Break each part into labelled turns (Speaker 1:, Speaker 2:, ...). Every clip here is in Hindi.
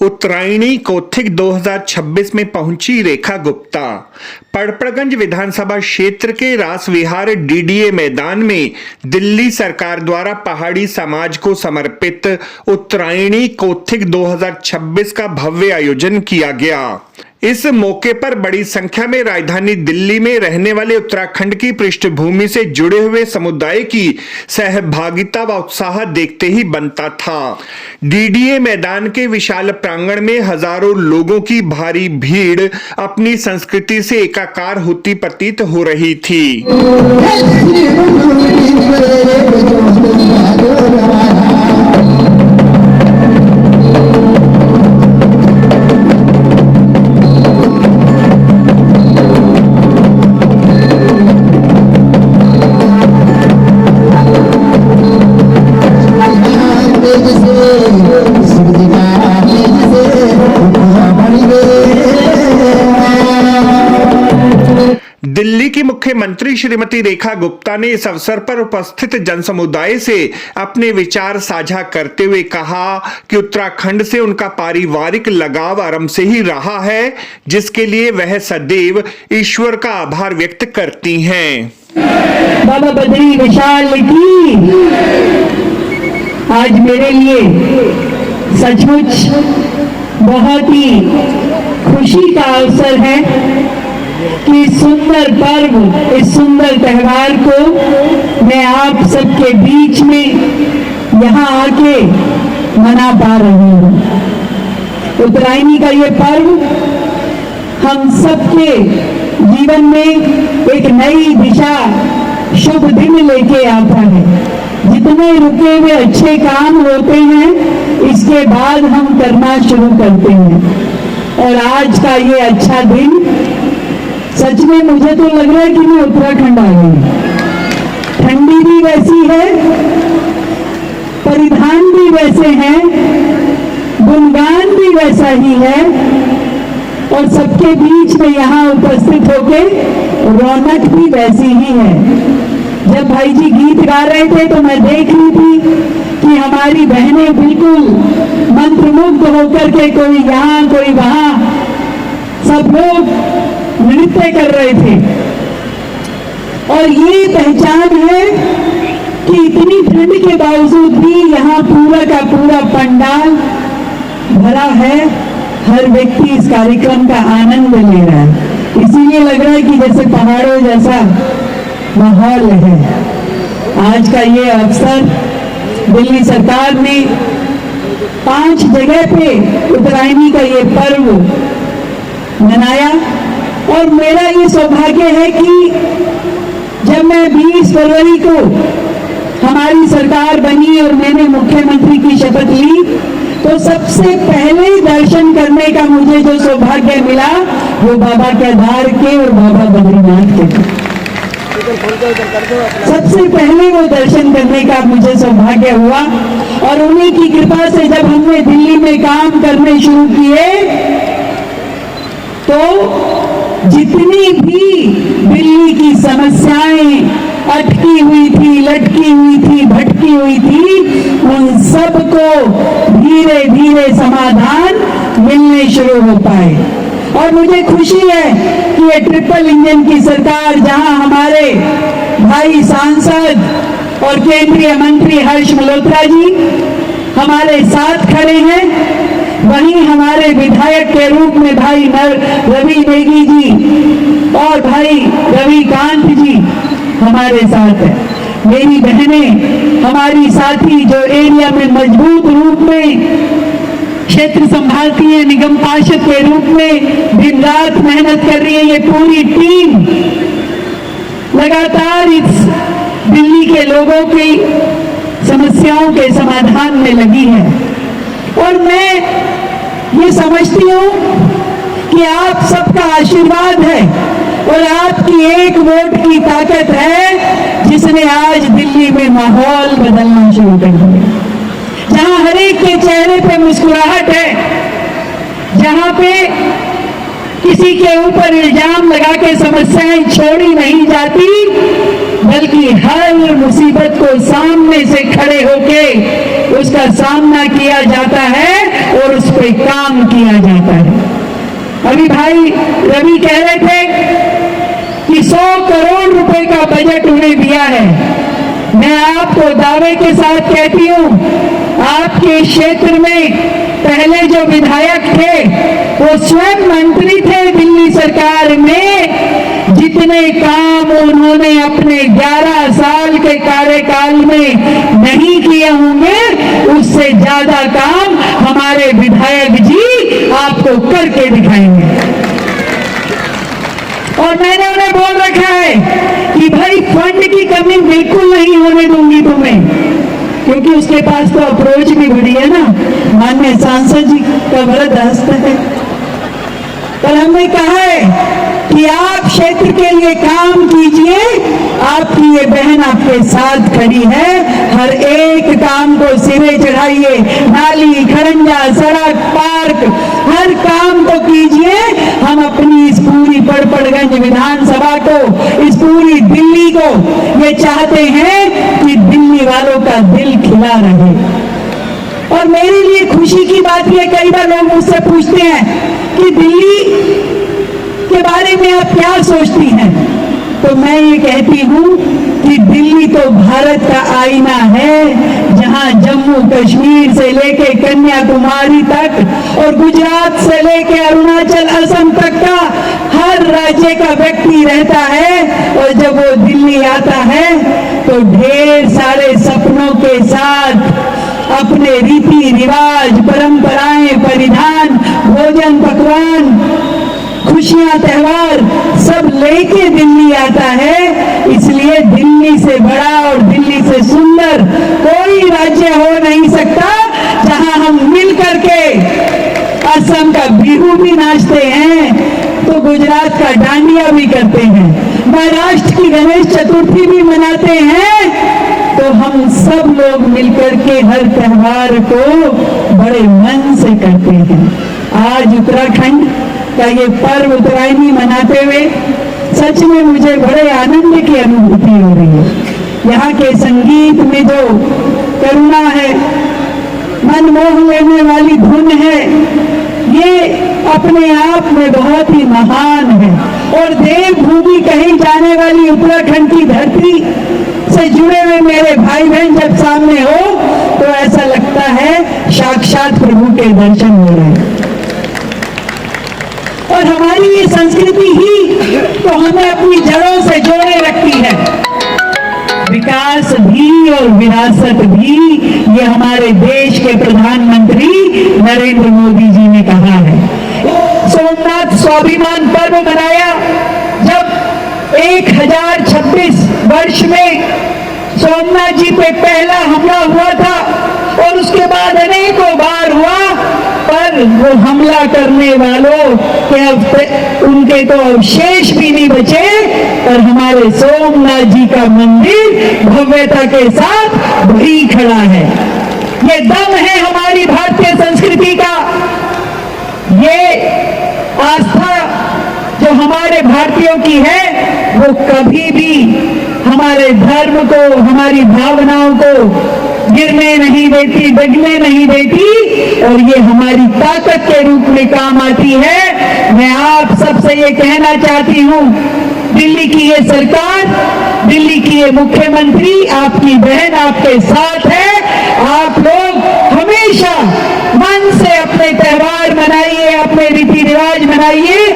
Speaker 1: उत्तरायणी कौथिग 2026 में पहुंची रेखा गुप्ता। पड़पड़गंज विधानसभा क्षेत्र के रासविहार डीडीए मैदान में दिल्ली सरकार द्वारा पहाड़ी समाज को समर्पित उत्तरायणी कौथिग 2026 का भव्य आयोजन किया गया। इस मौके पर बड़ी संख्या में राजधानी दिल्ली में रहने वाले उत्तराखंड की पृष्ठभूमि से जुड़े हुए समुदाय की सहभागिता व उत्साह देखते ही बनता था। डीडीए मैदान के विशाल प्रांगण में हजारों लोगों की भारी भीड़ अपनी संस्कृति से एकाकार होती प्रतीत हो रही थी। दिल्ली की मुख्यमंत्री श्रीमती रेखा गुप्ता ने इस अवसर पर उपस्थित जनसमुदाय से अपने विचार साझा करते हुए कहा कि उत्तराखंड से उनका पारिवारिक लगाव आरंभ से ही रहा है, जिसके लिए वह सदैव ईश्वर का आभार व्यक्त करती हैं।
Speaker 2: बाबा बद्री विशाल की आज मेरे लिए सचमुच बहुत ही खुशी का अवसर है कि इस सुंदर पर्व, इस सुंदर त्योहार को मैं आप सबके बीच में यहाँ आके मना पा रही हूँ। उत्तरायणी का ये पर्व हम सबके जीवन में एक नई दिशा, शुभ दिन लेके आता है। जितने रुके हुए अच्छे काम होते हैं, इसके बाद हम करना शुरू करते हैं। और आज का ये अच्छा दिन सच में मुझे तो लग रहा है कि मैं उत्तराखंड आ गई। ठंडी भी वैसी है, परिधान भी वैसे हैं, गुणगान भी वैसा ही है, और सबके बीच में यहाँ उपस्थित होके रौनक भी वैसी ही है। जब भाई जी गीत गा रहे थे तो मैं देख रही थी कि हमारी बहनें बिल्कुल मंत्रमुग्ध होकर के कोई यहाँ कोई वहां सब लोग नृत्य कर रहे थे। और ये पहचान है कि इतनी ठंड के बावजूद भी यहाँ पूरा का पूरा पंडाल भरा है। हर व्यक्ति इस कार्यक्रम का आनंद ले रहा है। इसीलिए लग रहा है कि जैसे पहाड़ों जैसा माहौल है। आज का ये अवसर दिल्ली सरकार ने 5 जगह पे उत्तरायणी का ये पर्व मनाया। और मेरा ये सौभाग्य है कि जब मैं 20 फरवरी को हमारी सरकार बनी और मैंने मुख्यमंत्री की शपथ ली, तो सबसे पहले दर्शन करने का मुझे जो सौभाग्य मिला वो बाबा केदार के और बाबा बद्रीनाथ के। सबसे पहले वो दर्शन करने का मुझे सौभाग्य हुआ। और उन्हीं की कृपा से जब हमने दिल्ली में काम करने शुरू किए, तो जितनी भी दिल्ली की समस्याएं अटकी हुई थी, लटकी हुई थी, भटकी हुई थी, उन सबको धीरे धीरे समाधान मिलने शुरू हो पाए। और मुझे खुशी है कि ये ट्रिपल इंजन की सरकार, जहां हमारे भाई सांसद और केंद्रीय मंत्री हर्ष मल्होत्रा जी हमारे साथ खड़े हैं, वहीं हमारे विधायक के रूप में भाई रवि नेगी जी और भाई रविकांत जी हमारे साथ है। मेरी बहनें हमारी साथी जो एरिया में मजबूत रूप में क्षेत्र संभालती है, निगम पार्षद के रूप में दिन रात मेहनत कर रही है। ये पूरी टीम लगातार इस दिल्ली के लोगों की समस्याओं के समाधान में लगी है। और मैं ये समझती हूँ कि आप सबका आशीर्वाद है और आपकी एक वोट की ताकत है, जिसने आज दिल्ली में माहौल बदलना शुरू कर दिया। जहां हर एक के चेहरे पे मुस्कुराहट है, जहां पे किसी के ऊपर इल्जाम लगा के समस्याएं छोड़ी नहीं जाती, बल्कि हर मुसीबत को सामने से खड़े होके उसका सामना किया जाता है और उस पर काम किया जाता है। अभी भाई रवि कह रहे थे कि 100 करोड़ रुपए का बजट उन्हें दिया है। मैं आपको दावे के साथ कहती हूं, आपके क्षेत्र में पहले जो विधायक थे वो स्वयं मंत्री थे दिल्ली सरकार में। जितने काम उन्होंने अपने 11 साल के कार्यकाल में नहीं किए होंगे, उससे ज्यादा काम हमारे विधायक जी आपको करके दिखाएंगे। और मैंने उन्हें बोल रखा है कि भाई फंड की कमी बिल्कुल नहीं होने दूंगी तुम्हें, क्योंकि उसके पास तो अप्रोच भी बड़ी है ना, माननीय सांसद जी का वरद हस्त है। पर हमने कहा है कि आप क्षेत्र के लिए काम कीजिए, आपकी ये बहन आपके साथ खड़ी है। हर एक काम को सिरे चढ़ाइए, नाली, खड़ंजा, सड़क, पार्क, हर काम को कीजिए। हम अपनी इस पूरी पड़पड़गंज विधानसभा को, इस पूरी दिल्ली को ये चाहते हैं कि दिल्ली वालों का दिल खिला रहे। और मेरे लिए खुशी की बात यह, कई बार लोग मुझसे पूछते हैं कि दिल्ली के बारे में आप क्या सोचती हैं, तो मैं ये कहती हूँ कि दिल्ली तो भारत का आईना है, जहां जम्मू कश्मीर से लेके कन्याकुमारी तक और गुजरात से लेके अरुणाचल, असम तक का हर राज्य का व्यक्ति रहता है। और जब वो दिल्ली आता है तो ढेर सारे सपनों के साथ अपने रीति रिवाज, परंपराएं, परिधान, भोजन, पकवान, खुशियां, त्योहार सब लेके दिल्ली आता है। इसलिए दिल्ली से बड़ा और दिल्ली से सुंदर कोई राज्य हो नहीं सकता, जहां हम मिल करके असम का बिहू भी नाचते हैं, तो गुजरात का डांडिया भी करते हैं, महाराष्ट्र की गणेश चतुर्थी भी मनाते हैं। तो हम सब लोग मिलकर के हर त्योहार को बड़े मन से करते हैं। आज उत्तराखंड का ये पर्व उत्तरायणी मनाते हुए सच में मुझे बड़े आनंद की अनुभूति हो रही है। यहाँ के संगीत में जो करुणा है, मन मोह लेने वाली धुन है, ये अपने आप में बहुत ही महान है। और देवभूमि कही जाने वाली उत्तराखंड की धरती से जुड़े हुए मेरे भाई बहन जब सामने हो तो ऐसा लगता है साक्षात प्रभु के दर्शन हो रहे हैं। और हमारी ये संस्कृति ही तो हमें अपनी जड़ों से जोड़े रखती है। विकास भी और विरासत भी, ये हमारे देश के प्रधानमंत्री नरेंद्र मोदी जी ने कहा है। सोमनाथ स्वाभिमान पर्व मनाया जब 1026 वर्ष में सोमनाथ जी पे पहला हमला हुआ था, और उसके बाद अनेकों बार हुआ, पर वो हमला करने वालों के उनके तो अवशेष भी नहीं बचे, पर हमारे सोमनाथ जी का मंदिर भव्यता के साथ वही खड़ा है। ये दम है हमारी भारतीय संस्कृति का, ये आस्था जो हमारे भारतीयों की है वो कभी भी हमारे धर्म को, हमारी भावनाओं को गिरने नहीं देती, डगने नहीं देती, और ये हमारी ताकत के रूप में काम आती है। मैं आप सबसे ये कहना चाहती हूँ, दिल्ली की ये सरकार, दिल्ली की ये मुख्यमंत्री, आपकी बहन आपके साथ है। आप लोग हमेशा मन से अपने त्योहार मनाइए, अपने रीति रिवाज मनाइए।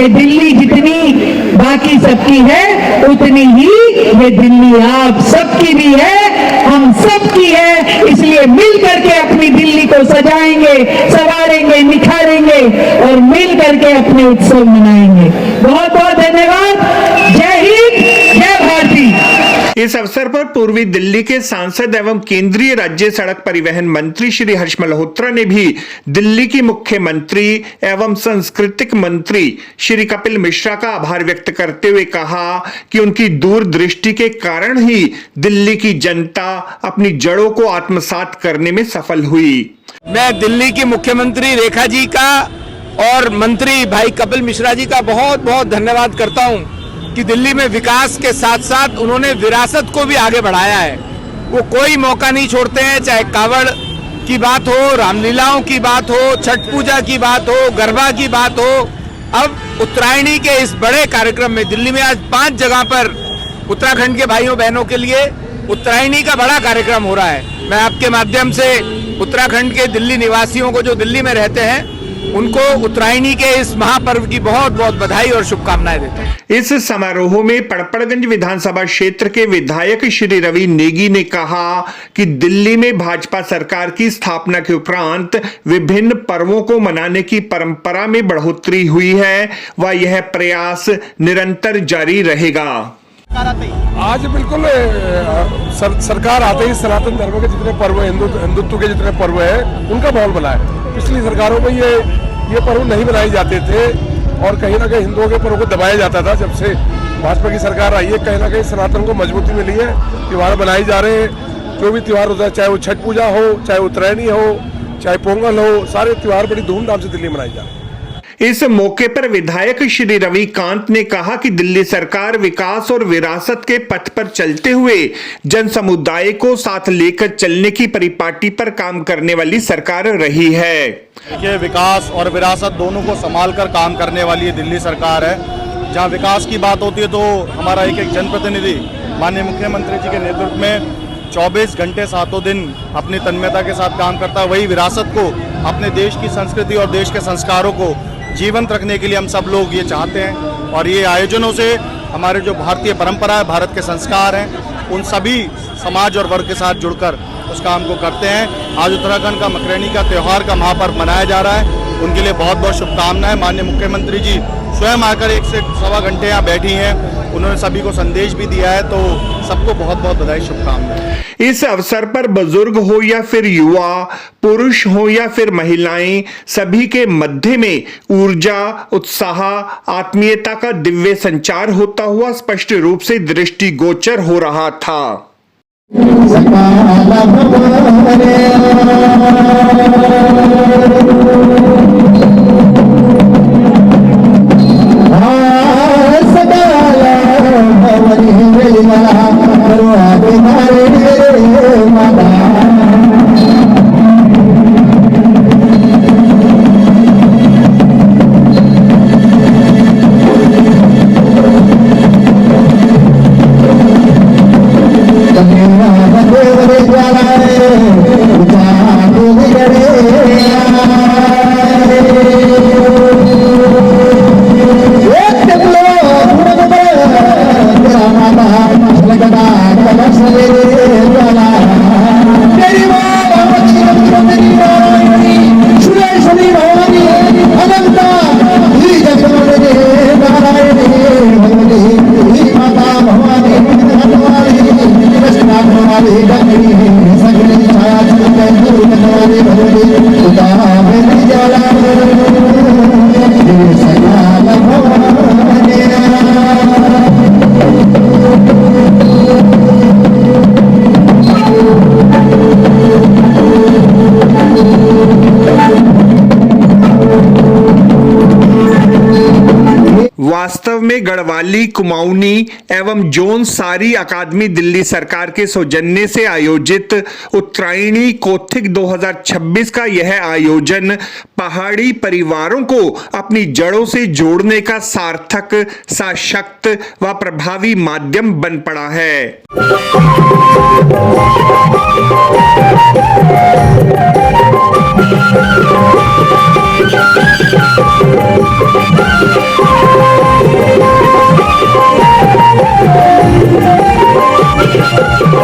Speaker 2: ये दिल्ली जितनी बाकी सबकी है, उतनी ही ये दिल्ली आप सबकी भी है, हम सबकी है। इसलिए मिल करके अपनी दिल्ली को सजाएंगे, संवारेंगे, निखारेंगे और मिल करके अपने उत्सव मनाएंगे। बहुत बहुत धन्यवाद। जय हिंद, जय भारती।
Speaker 1: इस अवसर पर पूर्वी दिल्ली के सांसद एवं केंद्रीय राज्य सड़क परिवहन मंत्री श्री हर्ष मल्होत्रा ने भी दिल्ली की मुख्यमंत्री एवं सांस्कृतिक मंत्री श्री कपिल मिश्रा का आभार व्यक्त करते हुए कहा कि उनकी दूरदृष्टि के कारण ही दिल्ली की जनता अपनी जड़ों को आत्मसात करने में सफल हुई।
Speaker 3: मैं दिल्ली की मुख्यमंत्री रेखा जी का और मंत्री भाई कपिल मिश्रा जी का बहुत बहुत धन्यवाद करता हूं कि दिल्ली में विकास के साथ साथ उन्होंने विरासत को भी आगे बढ़ाया है। वो कोई मौका नहीं छोड़ते हैं, चाहे कावड़ की बात हो, रामलीलाओं की बात हो, छठ पूजा की बात हो, गरबा की बात हो, अब उत्तरायणी के इस बड़े कार्यक्रम में दिल्ली में आज 5 जगह पर उत्तराखंड के भाइयों बहनों के लिए उत्तरायणी का बड़ा कार्यक्रम हो रहा है। मैं आपके माध्यम से उत्तराखंड के दिल्ली निवासियों को जो दिल्ली में रहते हैं उनको उत्तरायणी के इस महापर्व की बहुत बहुत बधाई और शुभकामनाएं देता हूं।
Speaker 1: इस समारोह में पड़पड़गंज विधानसभा क्षेत्र के विधायक श्री रवि नेगी ने कहा कि दिल्ली में भाजपा सरकार की स्थापना के उपरांत विभिन्न पर्वों को मनाने की परंपरा में बढ़ोतरी हुई है व यह प्रयास निरंतर जारी रहेगा।
Speaker 4: आज बिल्कुल सरकार आते ही सनातन धर्म के जितने पर्व हिंदुत्व के जितने पर्व हैं उनका माहौल बना है। पिछली सरकारों में ये पर्व नहीं बनाए जाते थे और कहीं ना कहीं हिंदुओं के पर्व को दबाया जाता था। जब से भाजपा की सरकार आई है कहीं ना कहीं सनातन को मजबूती मिली है। त्यौहार बनाए जा रहे हैं, जो भी त्यौहार होता है, चाहे वो छठ पूजा हो, चाहे उत्तरायणी हो, चाहे पोंगल हो, सारे त्यौहार बड़ी धूमधाम से दिल्ली मनाए जा रहे हैं।
Speaker 1: इस मौके पर विधायक श्री रविकांत ने कहा कि दिल्ली सरकार विकास और विरासत के पथ पर चलते हुए जन समुदाय को साथ लेकर चलने की परिपाटी पर काम करने वाली सरकार रही है।
Speaker 5: देखिए, विकास और विरासत दोनों को संभाल कर काम करने वाली ये दिल्ली सरकार है। जहाँ विकास की बात होती है तो हमारा एक जनप्रतिनिधि माननीय मुख्यमंत्री जी के नेतृत्व में 24 घंटे सातों दिन अपनी तन्मयता के साथ काम करता है। वही विरासत को, अपने देश की संस्कृति और देश के संस्कारों को जीवंत रखने के लिए हम सब लोग ये चाहते हैं और ये आयोजनों से हमारे जो भारतीय परंपरा है, भारत के संस्कार हैं, उन सभी समाज और वर्ग के साथ जुड़कर उस काम को करते हैं। आज उत्तराखंड का मकरैनी का त्यौहार का महापर्व मनाया जा रहा है, उनके लिए बहुत बहुत शुभकामनाएं। माननीय मुख्यमंत्री जी स्वयं आकर 1 से सवा घंटे यहाँ बैठी हैं, उन्होंने सभी को संदेश भी दिया है, तो सबको बहुत बहुत बधाई, शुभकामनाएं।
Speaker 1: इस अवसर पर बुजुर्ग हो या फिर युवा, पुरुष हो या फिर महिलाएं, सभी के मध्य में ऊर्जा, उत्साह, आत्मीयता का दिव्य संचार होता हुआ स्पष्ट रूप से दृष्टिगोचर हो रहा था। वास्तव में गढ़वाली, कुमाऊनी एवं जोन सारी अकादमी दिल्ली सरकार के सौजन्य से आयोजित उत्तरायणी कौथिग 2026 का यह आयोजन पहाड़ी परिवारों को अपनी जड़ों से जोड़ने का सार्थक, सशक्त व प्रभावी माध्यम बन पड़ा है।
Speaker 6: Bye.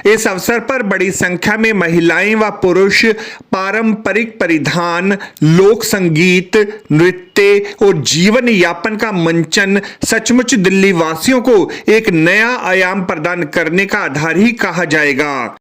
Speaker 1: इस अवसर पर बड़ी संख्या में महिलाएं व पुरुष पारंपरिक परिधान, लोक संगीत, नृत्य और जीवन यापन का मंचन सचमुच दिल्ली वासियों को एक नया आयाम प्रदान करने का आधार ही कहा जाएगा।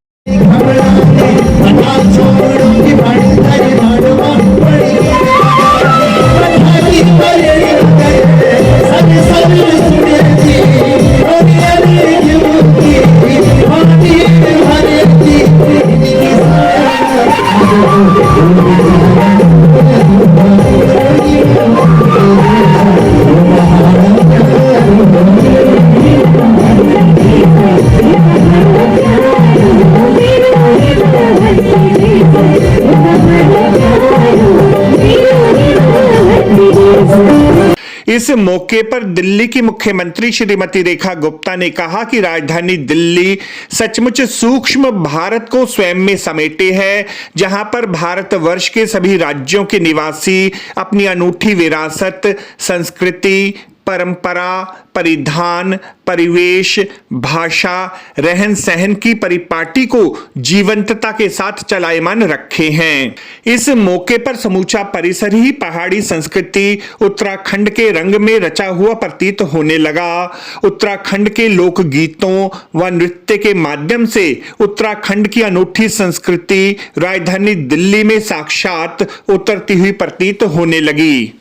Speaker 1: इस मौके पर दिल्ली की मुख्यमंत्री श्रीमती रेखा गुप्ता ने कहा कि राजधानी दिल्ली सचमुच सूक्ष्म भारत को स्वयं में समेटे है, जहां पर भारतवर्ष के सभी राज्यों के निवासी अपनी अनूठी विरासत, संस्कृति, परंपरा, परिधान, परिवेश, भाषा, रहन सहन की परिपाटी को जीवंतता के साथ चलायमान रखे हैं। इस मौके पर समूचा परिसर ही पहाड़ी संस्कृति उत्तराखंड के रंग में रचा हुआ प्रतीत होने लगा। उत्तराखंड के लोक गीतों व नृत्य के माध्यम से उत्तराखंड की अनूठी संस्कृति राजधानी दिल्ली में साक्षात उतरती हुई प्रतीत होने लगी।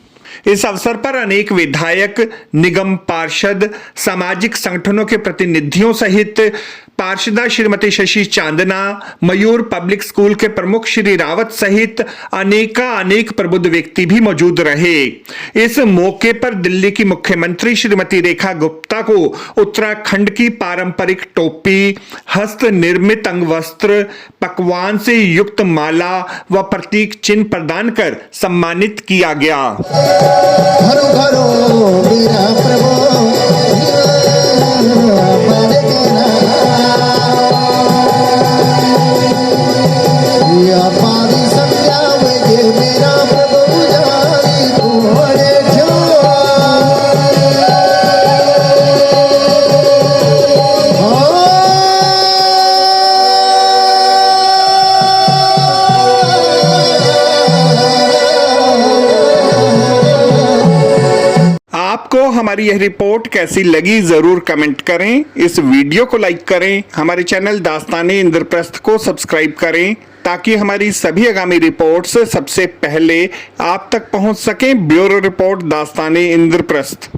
Speaker 1: इस अवसर पर अनेक विधायक, निगम पार्षद, सामाजिक संगठनों के प्रतिनिधियों सहित पार्षदा श्रीमती शशि चांदना, मयूर पब्लिक स्कूल के प्रमुख श्री रावत सहित अनेक प्रबुद्ध व्यक्ति भी मौजूद रहे। इस मौके पर दिल्ली की मुख्यमंत्री श्रीमती रेखा गुप्ता को उत्तराखंड की पारंपरिक टोपी, हस्त निर्मित अंगवस्त्र, पकवान से युक्त माला व प्रतीक चिन्ह प्रदान कर सम्मानित किया गया।
Speaker 6: घरो घरो मेरा प्रभु
Speaker 1: आपको हमारी यह रिपोर्ट कैसी लगी जरूर कमेंट करें। इस वीडियो को लाइक करें, हमारे चैनल दास्ताने इंद्रप्रस्थ को सब्सक्राइब करें ताकि हमारी सभी आगामी रिपोर्ट्स सबसे पहले आप तक पहुंच सकें। ब्यूरो रिपोर्ट दास्ताने इंद्रप्रस्थ।